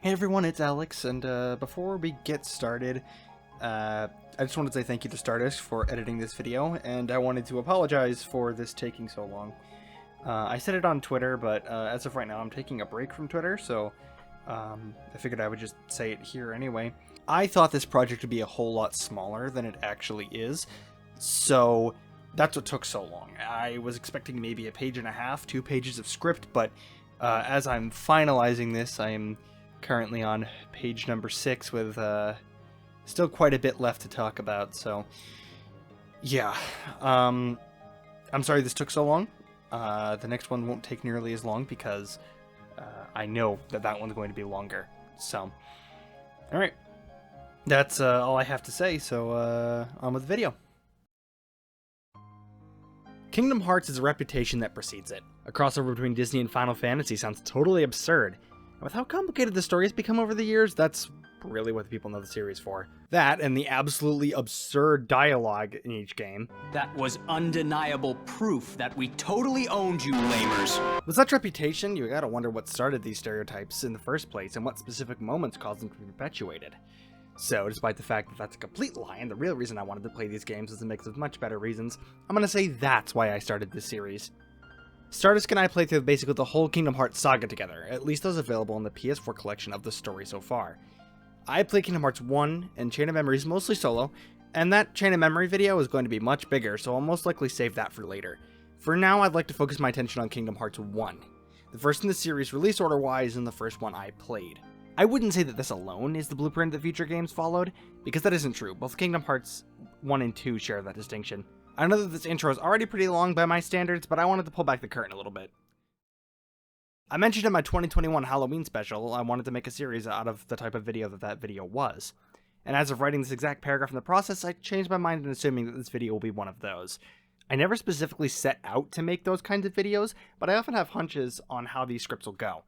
Hey everyone, it's Alex, and before we get started, I just wanted to say thank you to Stadisk for editing this video, and I wanted to apologize for this taking so long. I said it on Twitter, but as of right now I'm taking a break from Twitter, so I figured I would just say it here anyway. I thought this project would be a whole lot smaller than it actually is, so that's what took so long. I was expecting maybe a page and a half, 2 pages of script, but as I'm finalizing this, I am currently on page number 6 with still quite a bit left to talk about, so yeah. I'm sorry this took so long. The next one won't take nearly as long because I know that one's going to be longer. So, alright. That's all I have to say, so on with the video. Kingdom Hearts has a reputation that precedes it. A crossover between Disney and Final Fantasy sounds totally absurd. And with how complicated the story has become over the years, that's really what the people know the series for. That, and the absolutely absurd dialogue in each game. That was undeniable proof that we totally owned you, lamers. With such reputation, you gotta wonder what started these stereotypes in the first place, and what specific moments caused them to be perpetuated. So, despite the fact that that's a complete lie, and the real reason I wanted to play these games is a mix of much better reasons, I'm gonna say that's why I started this series. Stadisk and I played through basically the whole Kingdom Hearts saga together, at least those available in the PS4 collection of the story so far. I played Kingdom Hearts 1 and Chain of Memories mostly solo, and that Chain of Memory video is going to be much bigger, so I'll most likely save that for later. For now, I'd like to focus my attention on Kingdom Hearts 1, the first in the series release order-wise and the first one I played. I wouldn't say that this alone is the blueprint that future games followed, because that isn't true. Both Kingdom Hearts 1 and 2 share that distinction. I know that this intro is already pretty long by my standards, but I wanted to pull back the curtain a little bit. I mentioned in my 2021 Halloween special, I wanted to make a series out of the type of video that video was. And as of writing this exact paragraph in the process, I changed my mind in assuming that this video will be one of those. I never specifically set out to make those kinds of videos, but I often have hunches on how these scripts will go.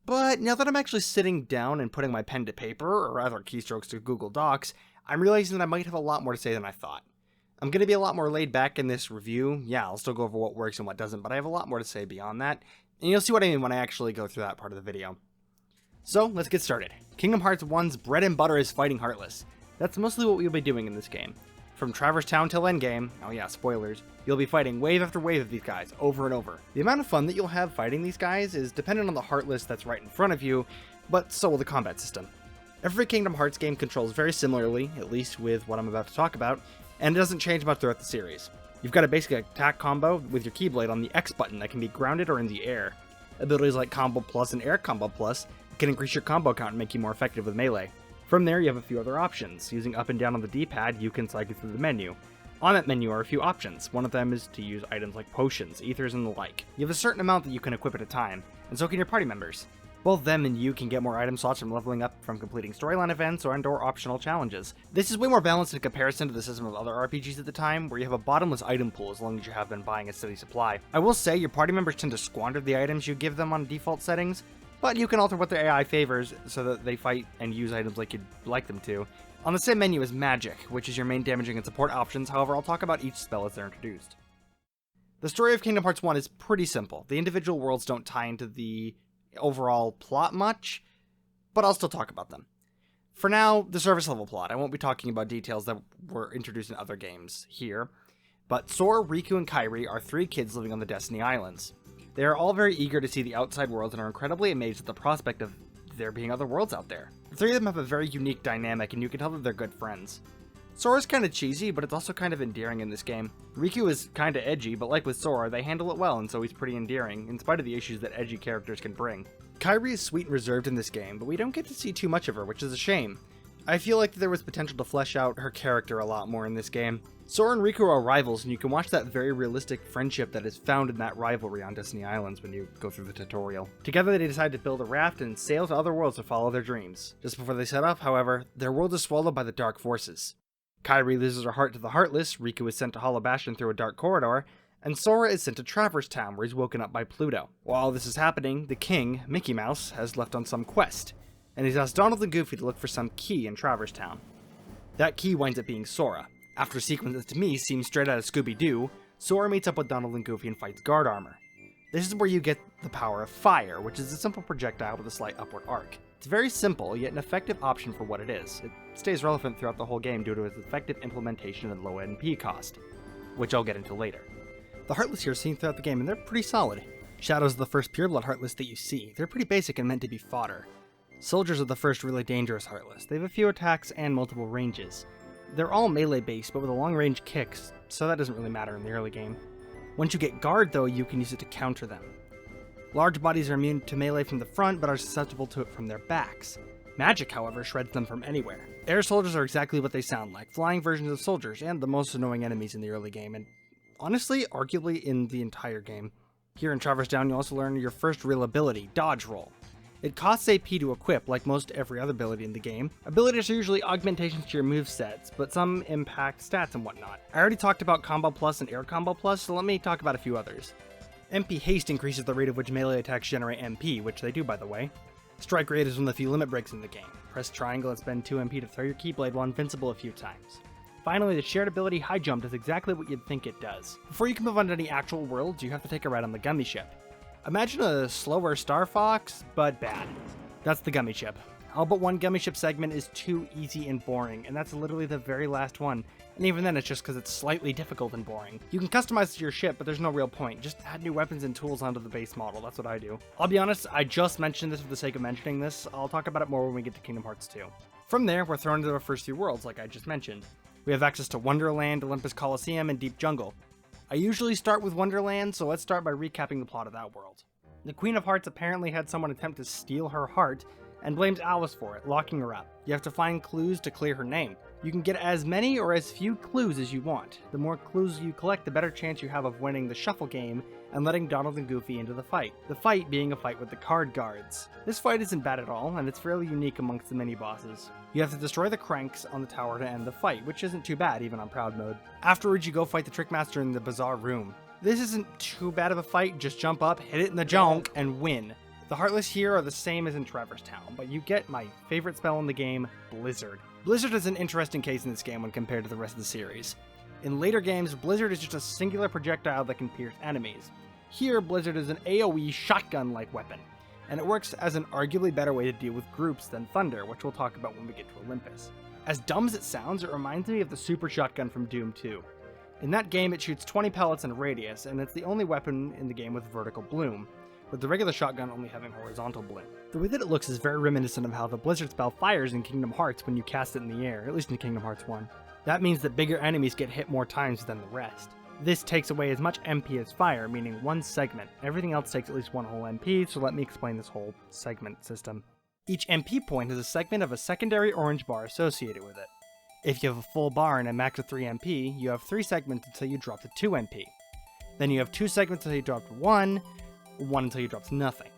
But now that I'm actually sitting down and putting my pen to paper, or rather keystrokes to Google Docs, I'm realizing that I might have a lot more to say than I thought. I'm going to be a lot more laid back in this review. Yeah, I'll still go over what works and what doesn't, but I have a lot more to say beyond that, and you'll see what I mean when I actually go through that part of the video. So, let's get started. Kingdom Hearts 1's bread and butter is fighting Heartless. That's mostly what we'll be doing in this game. From Traverse Town till endgame, oh yeah, spoilers, you'll be fighting wave after wave of these guys, over and over. The amount of fun that you'll have fighting these guys is dependent on the Heartless that's right in front of you, but so will the combat system. Every Kingdom Hearts game controls very similarly, at least with what I'm about to talk about, and it doesn't change much throughout the series. You've got a basic attack combo with your Keyblade on the X button that can be grounded or in the air. Abilities like Combo Plus and Air Combo Plus can increase your combo count and make you more effective with melee. From there, you have a few other options. Using up and down on the D-pad, you can cycle through the menu. On that menu are a few options. One of them is to use items like potions, ethers, and the like. You have a certain amount that you can equip at a time, and so can your party members. Both them and you can get more item slots from leveling up from completing storyline events or optional challenges. This is way more balanced in comparison to the system of other RPGs at the time, where you have a bottomless item pool as long as you have been buying a steady supply. I will say, your party members tend to squander the items you give them on default settings, but you can alter what their AI favors so that they fight and use items like you'd like them to. On the same menu is Magic, which is your main damaging and support options, however I'll talk about each spell as they're introduced. The story of Kingdom Hearts 1 is pretty simple. The individual worlds don't tie into the overall plot much, but I'll still talk about them. For now, the surface level plot. I won't be talking about details that were introduced in other games here, but Sora, Riku, and Kairi are 3 kids living on the Destiny Islands. They are all very eager to see the outside world and are incredibly amazed at the prospect of there being other worlds out there. The 3 of them have a very unique dynamic, and you can tell that they're good friends. Sora's kinda cheesy, but it's also kind of endearing in this game. Riku is kinda edgy, but like with Sora, they handle it well, and so he's pretty endearing, in spite of the issues that edgy characters can bring. Kairi is sweet and reserved in this game, but we don't get to see too much of her, which is a shame. I feel like there was potential to flesh out her character a lot more in this game. Sora and Riku are rivals, and you can watch that very realistic friendship that is found in that rivalry on Destiny Islands when you go through the tutorial. Together they decide to build a raft and sail to other worlds to follow their dreams. Just before they set off, however, their world is swallowed by the dark forces. Kairi loses her heart to the Heartless, Riku is sent to Hollow Bastion through a dark corridor, and Sora is sent to Traverse Town where he's woken up by Pluto. While this is happening, the king, Mickey Mouse, has left on some quest, and he's asked Donald and Goofy to look for some key in Traverse Town. That key winds up being Sora. After a sequence that to me seems straight out of Scooby-Doo, Sora meets up with Donald and Goofy and fights guard armor. This is where you get the power of fire, which is a simple projectile with a slight upward arc. It's very simple, yet an effective option for what it is. It stays relevant throughout the whole game due to its effective implementation and low NP cost, which I'll get into later. The Heartless here are seen throughout the game, and they're pretty solid. Shadows are the first pureblood Heartless that you see. They're pretty basic and meant to be fodder. Soldiers are the first really dangerous Heartless. They have a few attacks and multiple ranges. They're all melee based, but with a long range kicks, so that doesn't really matter in the early game. Once you get guard though, you can use it to counter them. Large bodies are immune to melee from the front, but are susceptible to it from their backs. Magic, however, shreds them from anywhere. Air soldiers are exactly what they sound like, flying versions of soldiers, and the most annoying enemies in the early game, and honestly, arguably in the entire game. Here in Traverse Down, you also learn your first real ability, Dodge Roll. It costs AP to equip, like most every other ability in the game. Abilities are usually augmentations to your movesets, but some impact stats and whatnot. I already talked about Combo Plus and Air Combo Plus, so let me talk about a few others. MP Haste increases the rate at which melee attacks generate MP, which they do by the way. Strike Rate is one of the few limit breaks in the game. Press triangle and spend 2 MP to throw your Keyblade while invincible a few times. Finally, the shared ability High Jump does exactly what you'd think it does. Before you can move on to any actual worlds, you have to take a ride on the Gummy Ship. Imagine a slower Star Fox, but bad. That's the Gummy Ship. All but one Gummy Ship segment is too easy and boring, and that's literally the very last one. And even then, it's just because it's slightly difficult and boring. You can customize your ship, but there's no real point. Just add new weapons and tools onto the base model. That's what I do. I'll be honest, I just mentioned this for the sake of mentioning this. I'll talk about it more when we get to Kingdom Hearts 2. From there, we're thrown into our first few worlds, like I just mentioned. We have access to Wonderland, Olympus Coliseum, and Deep Jungle. I usually start with Wonderland, so let's start by recapping the plot of that world. The Queen of Hearts apparently had someone attempt to steal her heart, and blames Alice for it, locking her up. You have to find clues to clear her name. You can get as many or as few clues as you want. The more clues you collect, the better chance you have of winning the shuffle game and letting Donald and Goofy into the fight. The fight being a fight with the card guards. This fight isn't bad at all, and it's fairly unique amongst the mini-bosses. You have to destroy the cranks on the tower to end the fight, which isn't too bad even on Proud Mode. Afterwards, you go fight the Trickmaster in the Bazaar Room. This isn't too bad of a fight, just jump up, hit it in the jonk, and win. The Heartless here are the same as in Traverse Town, but you get my favorite spell in the game, Blizzard. Blizzard is an interesting case in this game when compared to the rest of the series. In later games, Blizzard is just a singular projectile that can pierce enemies. Here, Blizzard is an AoE shotgun-like weapon, and it works as an arguably better way to deal with groups than Thunder, which we'll talk about when we get to Olympus. As dumb as it sounds, it reminds me of the Super Shotgun from Doom 2. In that game, it shoots 20 pellets in a radius, and it's the only weapon in the game with vertical bloom, with the regular shotgun only having horizontal bloom. The way that it looks is very reminiscent of how the Blizzard spell fires in Kingdom Hearts when you cast it in the air, at least in Kingdom Hearts 1. That means that bigger enemies get hit more times than the rest. This takes away as much MP as fire, meaning one segment. Everything else takes at least one whole MP, so let me explain this whole segment system. Each MP point has a segment of a secondary orange bar associated with it. If you have a full bar and a max of 3 MP, you have 3 segments until you drop to 2 MP. Then you have 2 segments until you drop to 1 until you drop to nothing.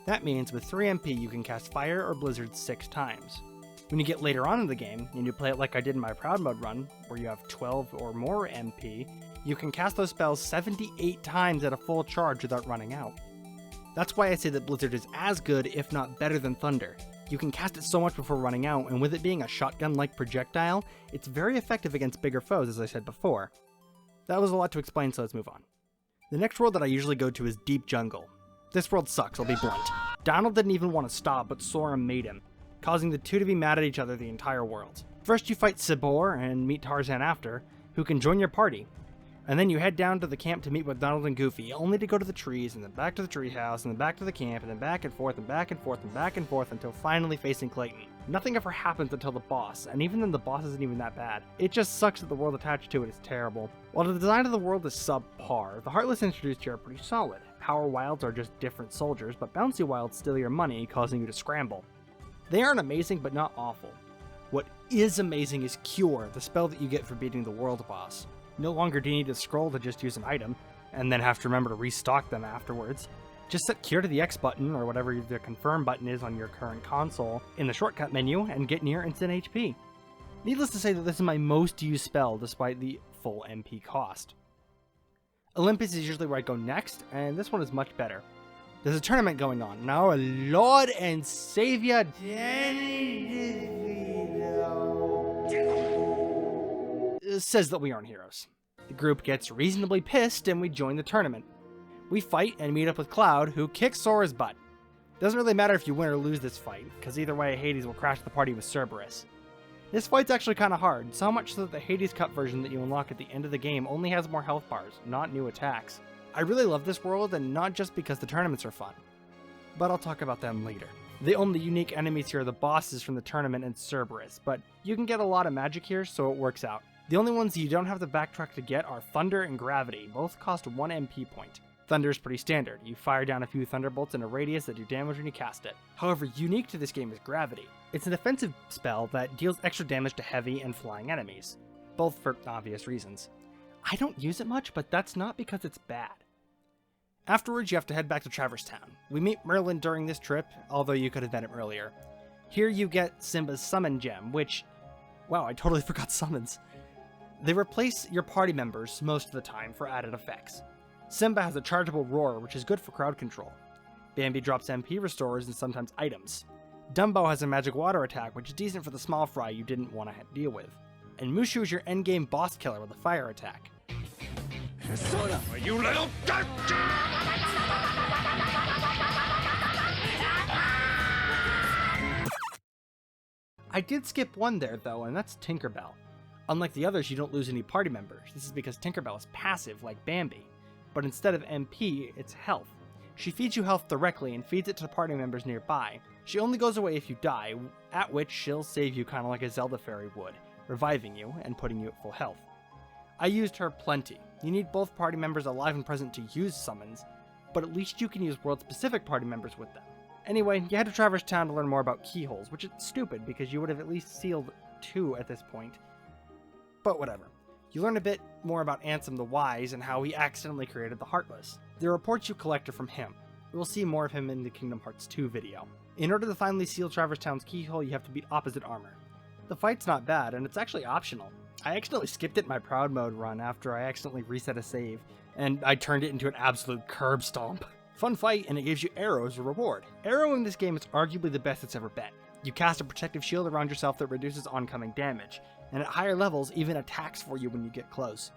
That means with 3 MP you can cast Fire or Blizzard 6 times. When you get later on in the game, and you play it like I did in my Proud Mode run, where you have 12 or more MP, you can cast those spells 78 times at a full charge without running out. That's why I say that Blizzard is as good, if not better than Thunder. You can cast it so much before running out, and with it being a shotgun-like projectile, it's very effective against bigger foes, as I said before. That was a lot to explain, so let's move on. The next world that I usually go to is Deep Jungle. This world sucks, I'll be blunt. Donald didn't even want to stop, but Sora made him, causing the two to be mad at each other the entire world. First you fight Sabor and meet Tarzan after, who can join your party. And then you head down to the camp to meet with Donald and Goofy, only to go to the trees, and then back to the treehouse, and then back to the camp, and then back and forth, and back and forth, and back and forth, until finally facing Clayton. Nothing ever happens until the boss, and even then the boss isn't even that bad. It just sucks that the world attached to it is terrible. While the design of the world is subpar, the Heartless introduced here are pretty solid. Power Wilds are just different soldiers, but Bouncy Wilds steal your money, causing you to scramble. They aren't amazing, but not awful. What is amazing is Cure, the spell that you get for beating the world boss. No longer do you need to scroll to just use an item, and then have to remember to restock them afterwards. Just set Cure to the X button, or whatever the confirm button is on your current console, in the shortcut menu, and get near instant HP. Needless to say that this is my most used spell, despite the full MP cost. Olympus is usually where I go next, and this one is much better. There's a tournament going on, and our Lord and Savior Danny DeVito says that we aren't heroes. The group gets reasonably pissed and we join the tournament. We fight and meet up with Cloud, who kicks Sora's butt. Doesn't really matter if you win or lose this fight, because either way Hades will crash the party with Cerberus. This fight's actually kinda hard, so much so that the Hades Cup version that you unlock at the end of the game only has more health bars, not new attacks. I really love this world, and not just because the tournaments are fun, but I'll talk about them later. The only unique enemies here are the bosses from the tournament and Cerberus, but you can get a lot of magic here, so it works out. The only ones you don't have to backtrack to get are Thunder and Gravity, both cost 1 MP point. Thunder is pretty standard. You fire down a few thunderbolts in a radius that do damage when you cast it. However, unique to this game is Gravity. It's an offensive spell that deals extra damage to heavy and flying enemies, both for obvious reasons. I don't use it much, but that's not because it's bad. Afterwards, you have to head back to Traverse Town. We meet Merlin during this trip, although you could have done it earlier. Here you get Simba's Summon Gem, which... wow, I totally forgot summons. They replace your party members most of the time for added effects. Simba has a chargeable roar, which is good for crowd control. Bambi drops MP restores and sometimes items. Dumbo has a magic water attack, which is decent for the small fry you didn't want to deal with. And Mushu is your endgame boss killer with a fire attack. You little dirt! I did skip one there though, and that's Tinkerbell. Unlike the others, you don't lose any party members. This is because Tinkerbell is passive like Bambi, but instead of MP, it's health. She feeds you health directly and feeds it to the party members nearby. She only goes away if you die, at which she'll save you kinda like a Zelda fairy would, reviving you and putting you at full health. I used her plenty. You need both party members alive and present to use summons, but at least you can use world-specific party members with them. Anyway, you had to Traverse Town to learn more about keyholes, which is stupid because you would have at least sealed 2 at this point. But whatever. You learn a bit more about Ansem the Wise and how he accidentally created the Heartless. The reports you collect are from him. We'll see more of him in the Kingdom Hearts 2 video. In order to finally seal Traverse Town's keyhole, you have to beat opposite armor. The fight's not bad, and it's actually optional. I accidentally skipped it in my Proud Mode run after I accidentally reset a save, and I turned it into an absolute curb stomp. Fun fight, and it gives you arrows as a reward. Arrow in this game is arguably the best it's ever been. You cast a protective shield around yourself that reduces oncoming damage, and at higher levels even attacks for you when you get close.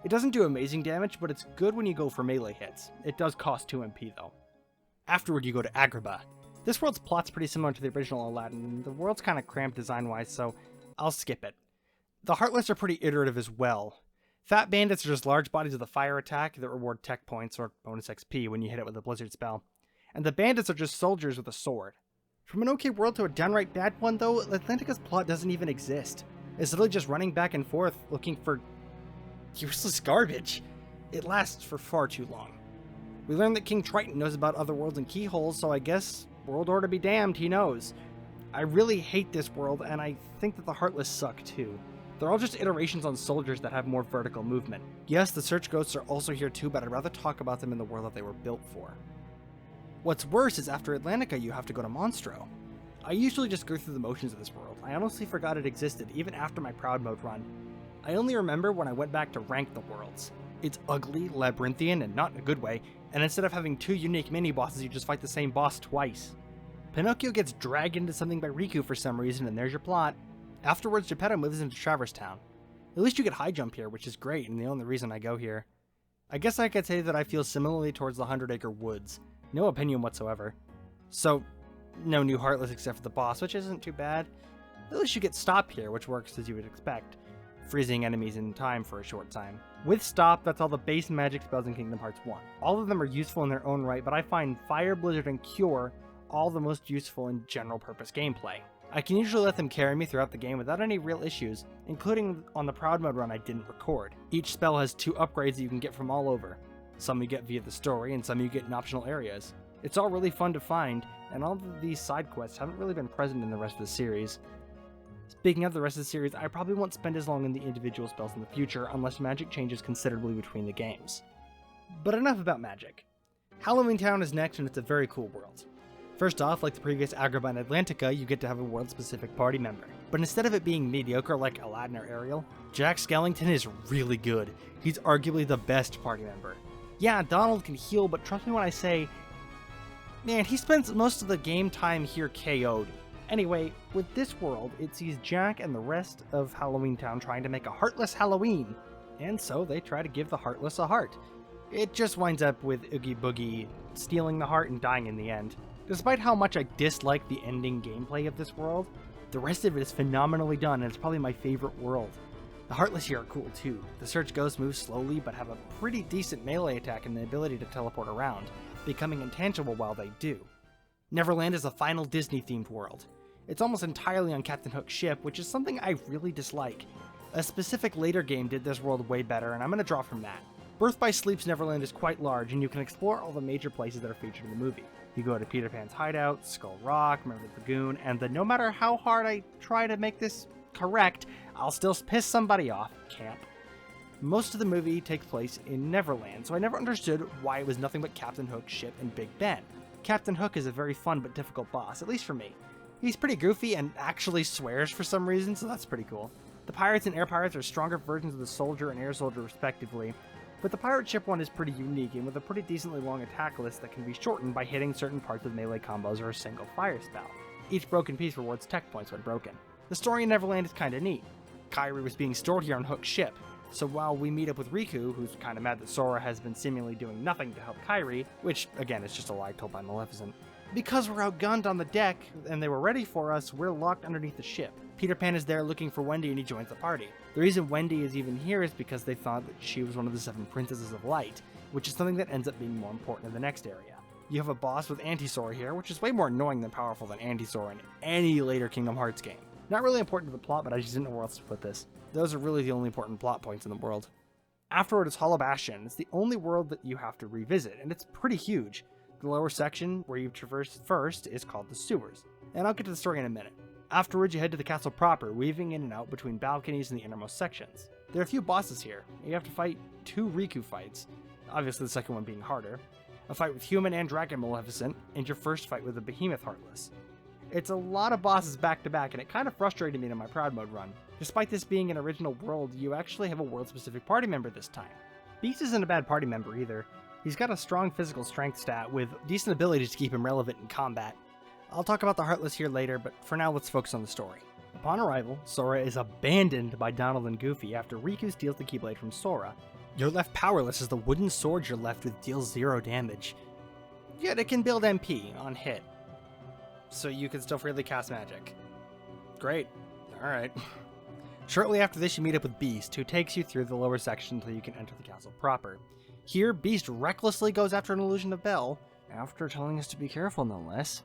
It doesn't do amazing damage, but it's good when you go for melee hits. It does cost 2 MP though. Afterward you go to Agrabah. This world's plot's pretty similar to the original Aladdin, and the world's kinda cramped design-wise, so I'll skip it. The Heartless are pretty iterative as well. Fat Bandits are just large bodies with a fire attack that reward tech points or bonus XP when you hit it with a blizzard spell. And the Bandits are just soldiers with a sword. From an okay world to a downright bad one though, Atlantica's plot doesn't even exist. It's literally just running back and forth looking for useless garbage. It lasts for far too long. We learn that King Triton knows about other worlds and keyholes, so I guess, world order be damned, he knows. I really hate this world, and I think that the Heartless suck too. They're all just iterations on soldiers that have more vertical movement. Yes, the Search Ghosts are also here too, but I'd rather talk about them in the world that they were built for. What's worse is after Atlantica you have to go to Monstro. I usually just go through the motions of this world. I honestly forgot it existed, even after my Proud Mode run. I only remember when I went back to rank the worlds. It's ugly, labyrinthian, and not in a good way, and instead of having 2 unique mini-bosses, you just fight the same boss twice. Pinocchio gets dragged into something by Riku for some reason, and there's your plot. Afterwards, Geppetto moves into Traverse Town. At least you get high jump here, which is great, and the only reason I go here. I guess I could say that I feel similarly towards the 100-Acre Woods. No opinion whatsoever. So, no new Heartless except for the boss, which isn't too bad. At least you get Stop here, which works as you would expect, freezing enemies in time for a short time. With Stop, that's all the base magic spells in Kingdom Hearts 1. All of them are useful in their own right, but I find Fire, Blizzard, and Cure all the most useful in general purpose gameplay. I can usually let them carry me throughout the game without any real issues, including on the Proud Mode run I didn't record. Each spell has 2 upgrades that you can get from all over. Some you get via the story, and some you get in optional areas. It's all really fun to find, and all of these side quests haven't really been present in the rest of the series. Speaking of the rest of the series, I probably won't spend as long in the individual spells in the future unless magic changes considerably between the games. But enough about magic. Halloween Town is next, and it's a very cool world. First off, like the previous Agrabah and Atlantica, you get to have a world-specific party member. But instead of it being mediocre like Aladdin or Ariel, Jack Skellington is really good. He's arguably the best party member. Yeah, Donald can heal, but trust me when I say, man, he spends most of the game time here KO'd. Anyway, with this world, it sees Jack and the rest of Halloween Town trying to make a heartless Halloween, and so they try to give the Heartless a heart. It just winds up with Oogie Boogie stealing the heart and dying in the end. Despite how much I dislike the ending gameplay of this world, the rest of it is phenomenally done and it's probably my favorite world. The Heartless here are cool too. The Search Ghosts move slowly but have a pretty decent melee attack and the ability to teleport around, becoming intangible while they do. Neverland is a final Disney-themed world. It's almost entirely on Captain Hook's ship, which is something I really dislike. A specific later game did this world way better, and I'm going to draw from that. Birth by Sleep's Neverland is quite large, and you can explore all the major places that are featured in the movie. You go to Peter Pan's hideout, Skull Rock, Mermaid Lagoon, and no matter how hard I try to make this correct, I'll still piss somebody off, camp. Most of the movie takes place in Neverland, so I never understood why it was nothing but Captain Hook's ship and Big Ben. Captain Hook is a very fun but difficult boss, at least for me. He's pretty goofy and actually swears for some reason, so that's pretty cool. The pirates and air pirates are stronger versions of the soldier and air soldier respectively, but the pirate ship one is pretty unique and with a pretty decently long attack list that can be shortened by hitting certain parts with melee combos or a single fire spell. Each broken piece rewards tech points when broken. The story in Neverland is kinda neat. Kairi was being stored here on Hook's ship, so while we meet up with Riku, who's kinda mad that Sora has been seemingly doing nothing to help Kairi, which again is just a lie told by Maleficent, because we're outgunned on the deck and they were ready for us, we're locked underneath the ship. Peter Pan is there looking for Wendy and he joins the party. The reason Wendy is even here is because they thought that she was one of the 7 Princesses of Light, which is something that ends up being more important in the next area. You have a boss with Anti-Sora here, which is way more annoying than powerful than Anti-Sora in any later Kingdom Hearts game. Not really important to the plot, but I just didn't know where else to put this. Those are really the only important plot points in the world. Afterward is Hollow Bastion. It's the only world that you have to revisit, and it's pretty huge. The lower section, where you traverse first, is called the Sewers, and I'll get to the story in a minute. Afterwards, you head to the castle proper, weaving in and out between balconies and the innermost sections. There are a few bosses here. You have to fight 2 Riku fights, obviously the second one being harder, a fight with Human and Dragon Maleficent, and your first fight with the Behemoth Heartless. It's a lot of bosses back to back, and it kind of frustrated me in my Proud Mode run. Despite this being an original world, you actually have a world-specific party member this time. Beast isn't a bad party member either. He's got a strong physical strength stat with decent abilities to keep him relevant in combat. I'll talk about the Heartless here later, but for now let's focus on the story. Upon arrival, Sora is abandoned by Donald and Goofy after Riku steals the Keyblade from Sora. You're left powerless as the wooden sword you're left with deals 0 damage. Yet it can build MP on hit, so you can still freely cast magic. Great. Alright. Shortly after this you meet up with Beast, who takes you through the lower section until you can enter the castle proper. Here, Beast recklessly goes after an illusion of Belle, after telling us to be careful no less.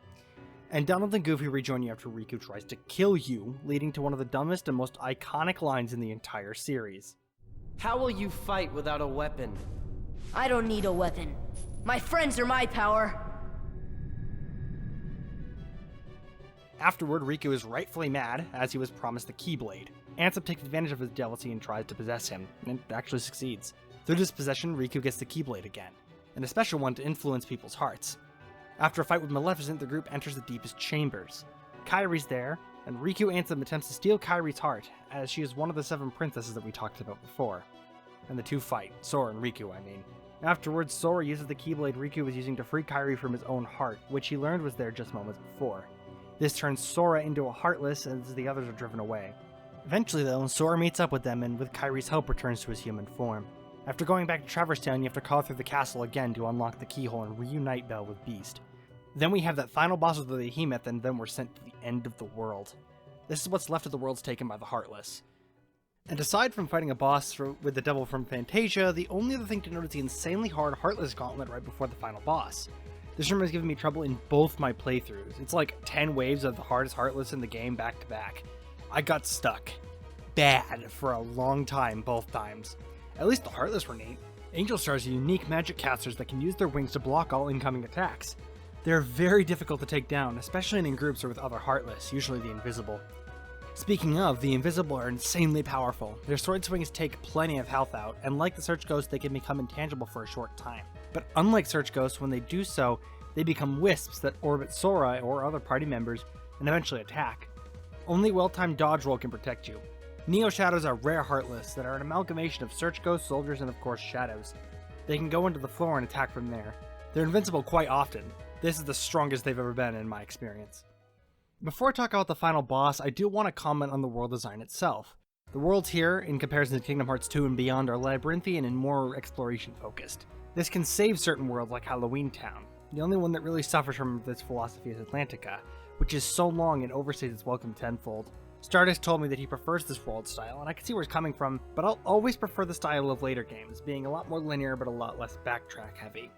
And Donald and Goofy rejoin you after Riku tries to kill you, leading to one of the dumbest and most iconic lines in the entire series. How will you fight without a weapon? I don't need a weapon. My friends are my power. Afterward, Riku is rightfully mad, as he was promised the Keyblade. Ansem takes advantage of his jealousy and tries to possess him, and actually succeeds. Through this possession, Riku gets the Keyblade again, and a special one to influence people's hearts. After a fight with Maleficent, the group enters the deepest chambers. Kairi's there, and Riku Ansem attempts to steal Kairi's heart, as she is one of the 7 princesses that we talked about before. And the two fight, Sora and Riku, I mean. Afterwards, Sora uses the Keyblade Riku was using to free Kairi from his own heart, which he learned was there just moments before. This turns Sora into a Heartless as the others are driven away. Eventually though, Sora meets up with them and with Kairi's help returns to his human form. After going back to Traverse Town, you have to call through the castle again to unlock the keyhole and reunite Belle with Beast. Then we have that final boss with the Behemoth, and then we're sent to the end of the world. This is what's left of the worlds taken by the Heartless. And aside from fighting a boss with the devil from Fantasia, the only other thing to note is the insanely hard Heartless Gauntlet right before the final boss. This room has given me trouble in both my playthroughs. It's like 10 waves of the hardest Heartless in the game back to back. I got stuck. Bad for a long time both times. At least the Heartless were neat. Angel Stars are unique magic casters that can use their wings to block all incoming attacks. They're very difficult to take down, especially in groups or with other Heartless, usually the Invisible. Speaking of, the Invisible are insanely powerful. Their sword swings take plenty of health out, and like the Search Ghost, they can become intangible for a short time. But unlike Search Ghosts, when they do so, they become wisps that orbit Sora or other party members and eventually attack. Only well-timed dodge roll can protect you. Neo Shadows are rare Heartless that are an amalgamation of Search Ghosts, Soldiers, and of course Shadows. They can go into the floor and attack from there. They're invincible quite often. This is the strongest they've ever been in my experience. Before I talk about the final boss, I do want to comment on the world design itself. The worlds here, in comparison to Kingdom Hearts 2 and beyond, are labyrinthian and more exploration focused. This can save certain worlds like Halloween Town. The only one that really suffers from this philosophy is Atlantica, which is so long and overstays its welcome tenfold. Stardust told me that he prefers this world style, and I can see where he's coming from, but I'll always prefer the style of later games, being a lot more linear but a lot less backtrack heavy.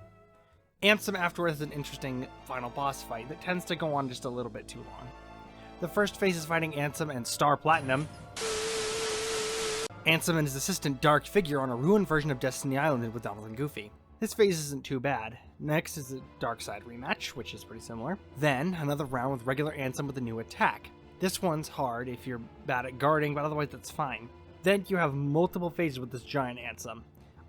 Ansem afterwards is an interesting final boss fight that tends to go on just a little bit too long. The first phase is fighting Ansem and Star Platinum. Ansem and his assistant Dark figure on a ruined version of Destiny Island with Donald and Goofy. This phase isn't too bad. Next is a Dark Side rematch, which is pretty similar. Then, another round with regular Ansem with a new attack. This one's hard if you're bad at guarding, but otherwise that's fine. Then you have multiple phases with this giant Ansem.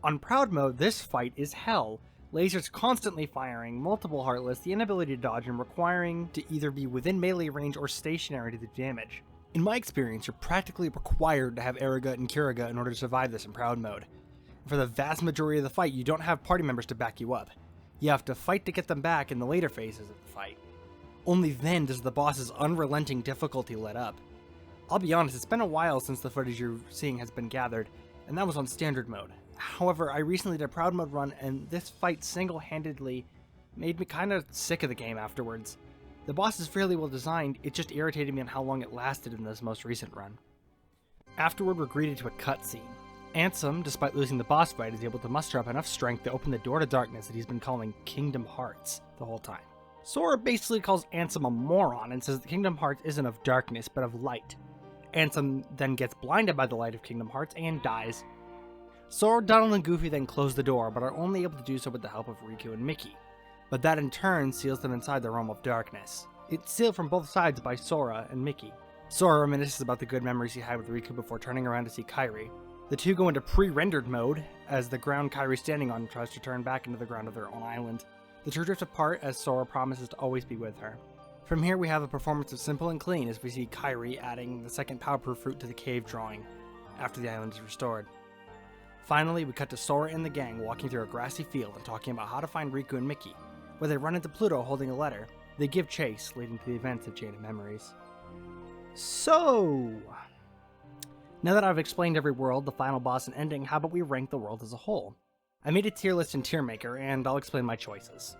On Proud Mode, this fight is hell. Lasers constantly firing, multiple Heartless, the inability to dodge, and requiring to either be within melee range or stationary to do damage. In my experience, you're practically required to have Eriga and Kiriga in order to survive this in Proud Mode. For the vast majority of the fight, you don't have party members to back you up. You have to fight to get them back in the later phases of the fight. Only then does the boss's unrelenting difficulty let up. I'll be honest, it's been a while since the footage you're seeing has been gathered, and that was on Standard Mode. However, I recently did a Proud Mode run, and this fight single-handedly made me kinda sick of the game afterwards. The boss is fairly well designed, it just irritated me on how long it lasted in this most recent run. Afterward, we're greeted to a cutscene. Ansem, despite losing the boss fight, is able to muster up enough strength to open the door to darkness that he's been calling Kingdom Hearts the whole time. Sora basically calls Ansem a moron and says that Kingdom Hearts isn't of darkness, but of light. Ansem then gets blinded by the light of Kingdom Hearts and dies. Sora, Donald, and Goofy then close the door, but are only able to do so with the help of Riku and Mickey. But that in turn seals them inside the realm of darkness. It's sealed from both sides by Sora and Mickey. Sora reminisces about the good memories he had with Riku before turning around to see Kairi. The two go into pre-rendered mode, as the ground Kairi's standing on tries to turn back into the ground of their own island. The two drift apart as Sora promises to always be with her. From here we have a performance of Simple and Clean as we see Kairi adding the second power-proof fruit to the cave drawing, after the island is restored. Finally, we cut to Sora and the gang walking through a grassy field and talking about how to find Riku and Mickey, where they run into Pluto holding a letter. They give chase, leading to the events of Chain of Memories. So, now that I've explained every world, the final boss, and ending, how about we rank the world as a whole? I made a tier list in Tier Maker, and I'll explain my choices.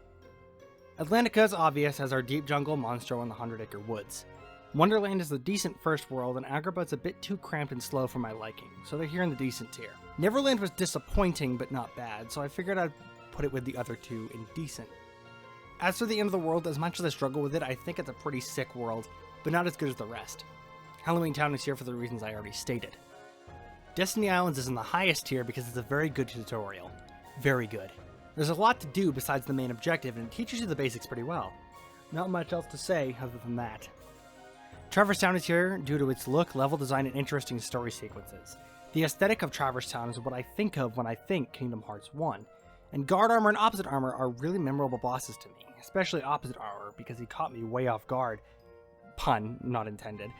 Atlantica is obvious as our deep jungle, Monstro, and the 100-acre woods. Wonderland is a decent first world, and Agrabah is a bit too cramped and slow for my liking, so they're here in the decent tier. Neverland was disappointing, but not bad, so I figured I'd put it with the other two in decent. As for the end of the world, as much as I struggle with it, I think it's a pretty sick world, but not as good as the rest. Halloween Town is here for the reasons I already stated. Destiny Islands is in the highest tier because it's a very good tutorial. Very good. There's a lot to do besides the main objective, and it teaches you the basics pretty well. Not much else to say other than that. Traverse Town is here due to its look, level design, and interesting story sequences. The aesthetic of Traverse Town is what I think of when I think Kingdom Hearts 1. And Guard Armor and Opposite Armor are really memorable bosses to me, especially Opposite Armor because he caught me way off guard. Pun, not intended.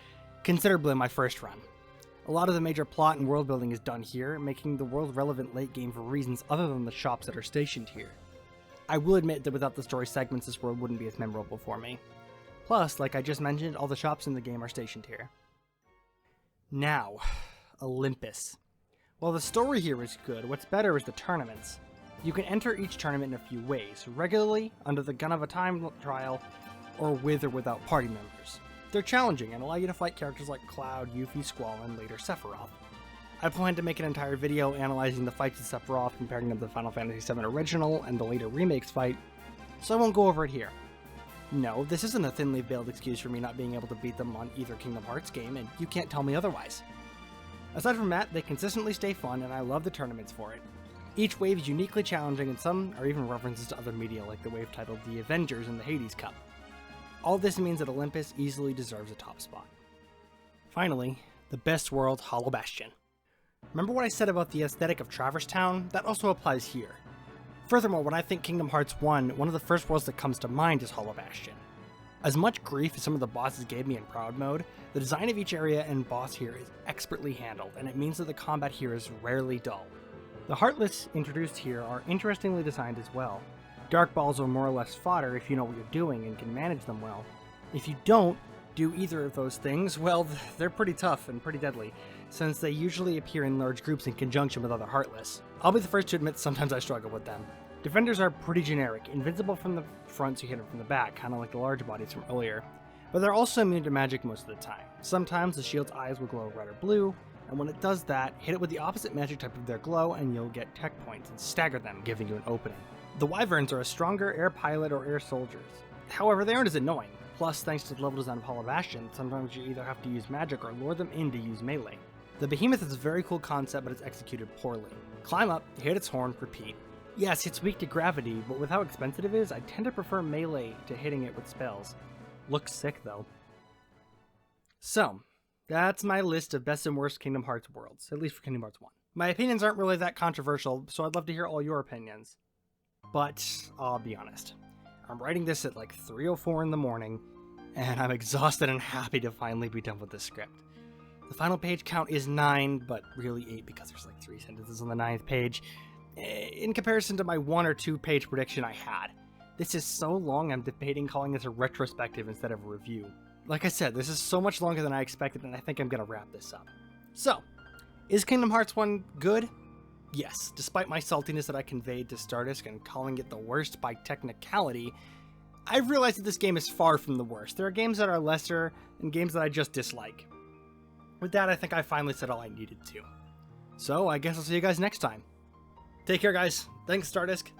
Considerably in my first run. A lot of the major plot and world building is done here, making the world relevant late game for reasons other than the shops that are stationed here. I will admit that without the story segments, this world wouldn't be as memorable for me. Plus, like I just mentioned, all the shops in the game are stationed here. Now, Olympus. While the story here is good, what's better is the tournaments. You can enter each tournament in a few ways, regularly, under the gun of a time trial, or with or without party members. They're challenging and allow you to fight characters like Cloud, Yuffie, Squall, and later Sephiroth. I plan to make an entire video analyzing the fights of Sephiroth, comparing them to the Final Fantasy VII original and the later remakes fight, so I won't go over it here. No, this isn't a thinly veiled excuse for me not being able to beat them on either Kingdom Hearts game, and you can't tell me otherwise. Aside from that, they consistently stay fun, and I love the tournaments for it. Each wave is uniquely challenging, and some are even references to other media like the wave titled The Avengers and the Hades Cup. All this means that Olympus easily deserves a top spot. Finally, the best world, Hollow Bastion. Remember what I said about the aesthetic of Traverse Town? That also applies here. Furthermore, when I think Kingdom Hearts 1, one of the first worlds that comes to mind is Hollow Bastion. As much grief as some of the bosses gave me in Proud Mode, the design of each area and boss here is expertly handled, and it means that the combat here is rarely dull. The Heartless introduced here are interestingly designed as well. Dark Balls are more or less fodder if you know what you're doing and can manage them well. If you don't do either of those things, well, they're pretty tough and pretty deadly, since they usually appear in large groups in conjunction with other Heartless. I'll be the first to admit sometimes I struggle with them. Defenders are pretty generic, invincible from the front so you hit them from the back, kind of like the large bodies from earlier, but they're also immune to magic most of the time. Sometimes the shield's eyes will glow red or blue, and when it does that, hit it with the opposite magic type of their glow and you'll get tech points and stagger them, giving you an opening. The Wyverns are a stronger air pilot or air soldiers. However, they aren't as annoying. Plus, thanks to the level design of Hall of Bastion, sometimes you either have to use magic or lure them in to use melee. The Behemoth is a very cool concept, but it's executed poorly. Climb up, hit its horn, repeat. Yes, it's weak to gravity, but with how expensive it is, I tend to prefer melee to hitting it with spells. Looks sick, though. So, that's my list of best and worst Kingdom Hearts worlds, at least for Kingdom Hearts 1. My opinions aren't really that controversial, so I'd love to hear all your opinions. But, I'll be honest. I'm writing this at like 3:04 in the morning, and I'm exhausted and happy to finally be done with this script. The final page count is 9, but really 8 because there's like 3 sentences on the 9th page, in comparison to my 1 or 2 page prediction I had. This is so long I'm debating calling this a retrospective instead of a review. Like I said, this is so much longer than I expected, and I think I'm gonna wrap this up. So, is Kingdom Hearts 1 good? Yes, despite my saltiness that I conveyed to Stadisk and calling it the worst by technicality, I've realized that this game is far from the worst. There are games that are lesser, and games that I just dislike. With that, I think I finally said all I needed to. So, I guess I'll see you guys next time. Take care, guys. Thanks, Stadisk.